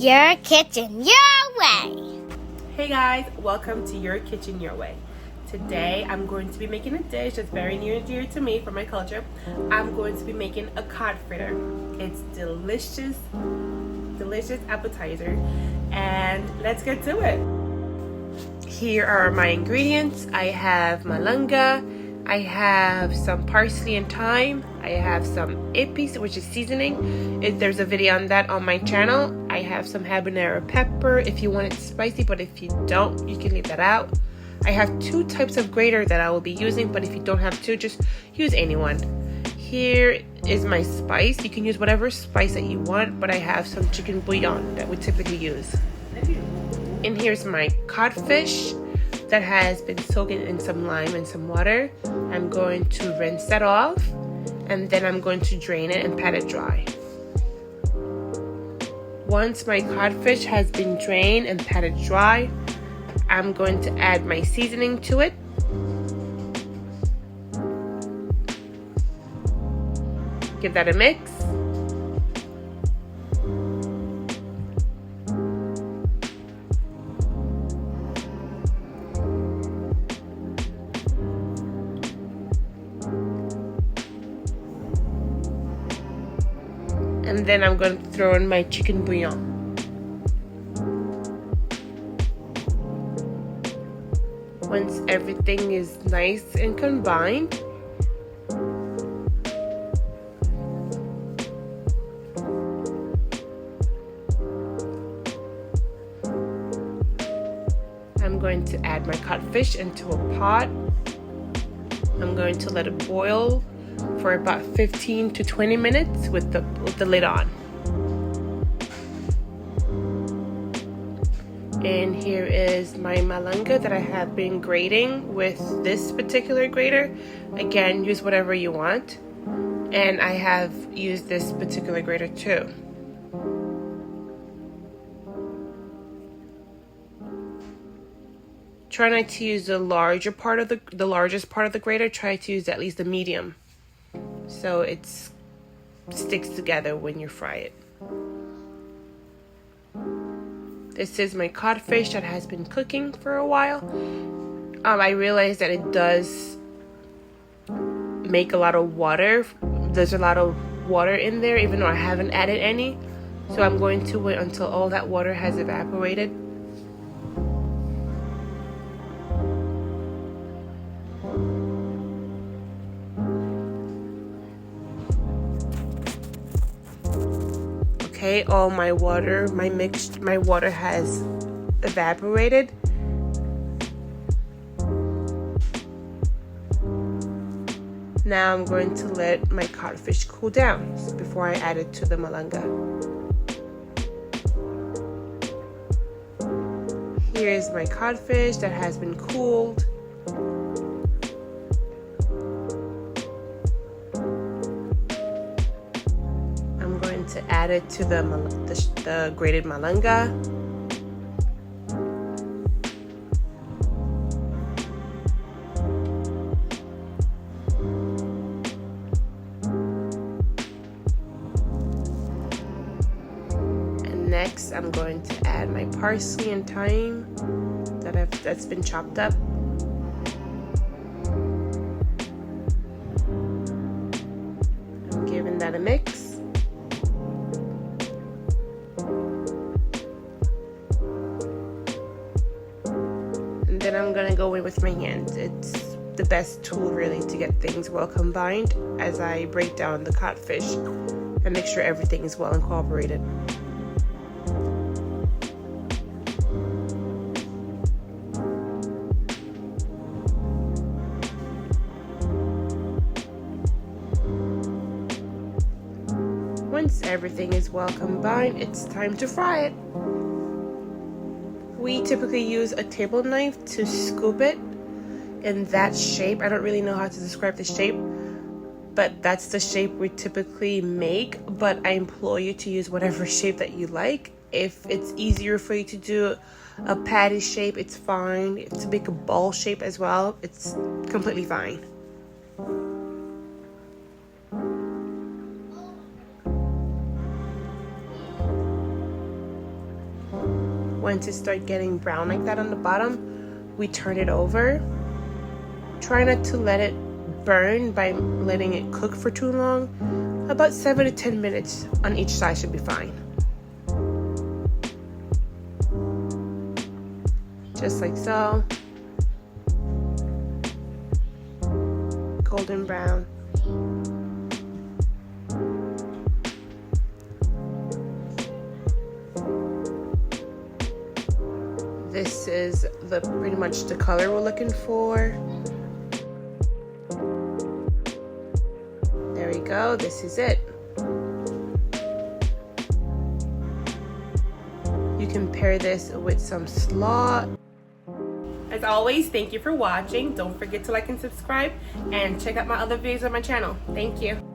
Your kitchen, your way. Hey guys, welcome to Your Kitchen Your Way. Today I'm going to be making a dish that's very near and dear to me for my culture. I'm going to be making a cod fritter. It's delicious appetizer, and let's get to it. Here are my ingredients. I have malanga, I have some parsley and thyme, I have some ipis, which is seasoning. There's a video on that on my channel. I have some habanero pepper if you want it spicy, but if you don't, you can leave that out. I have 2 types of grater that I will be using, but if you don't have 2, just use any one. Here is my spice. You can use whatever spice that you want, but I have some chicken bouillon that we typically use. And here's my codfish that has been soaking in some lime and some water. I'm going to rinse that off, and then I'm going to drain it and pat it dry. Once my codfish has been drained and patted dry, I'm going to add my seasoning to it. Give that a mix. And then I'm going to throw in my chicken bouillon. Once everything is nice and combined, I'm going to add my codfish into a pot. I'm going to let it boil for about 15 to 20 minutes with the lid on. And here is my malanga that I have been grating with this particular grater. Again, use whatever you want. And I have used this particular grater too. Try not to use the largest part of the grater. Try to use at least the medium, so it sticks together when you fry it. This is my codfish that has been cooking for a while. I realized that it does make a lot of water. There's a lot of water in there, even though I haven't added any. So I'm going to wait until all that water has evaporated. Okay, all my water, my water has evaporated. Now I'm going to let my codfish cool down before I add it to the malanga. Here is my codfish that has been cooled. To add it to the grated malanga. And next I'm going to add my parsley and thyme that's been chopped up. I'm giving that a mix. Then I'm gonna go in with my hands. It's the best tool really to get things well combined as I break down the codfish and make sure everything is well incorporated. Once everything is well combined, it's time to fry it. We typically use a table knife to scoop it in that shape. I don't really know how to describe the shape, but that's the shape we typically make. But I implore you to use whatever shape that you like. If it's easier for you to do a patty shape, it's fine. To make a ball shape as well, it's completely fine. Once it starts getting brown like that on the bottom, we turn it over. Try not to let it burn by letting it cook for too long. About 7 to 10 minutes on each side should be fine. Just like so. Golden brown. This is pretty much the color we're looking for. There we go, this is it. You can pair this with some slaw. As always, thank you for watching. Don't forget to like and subscribe, and check out my other videos on my channel. Thank you.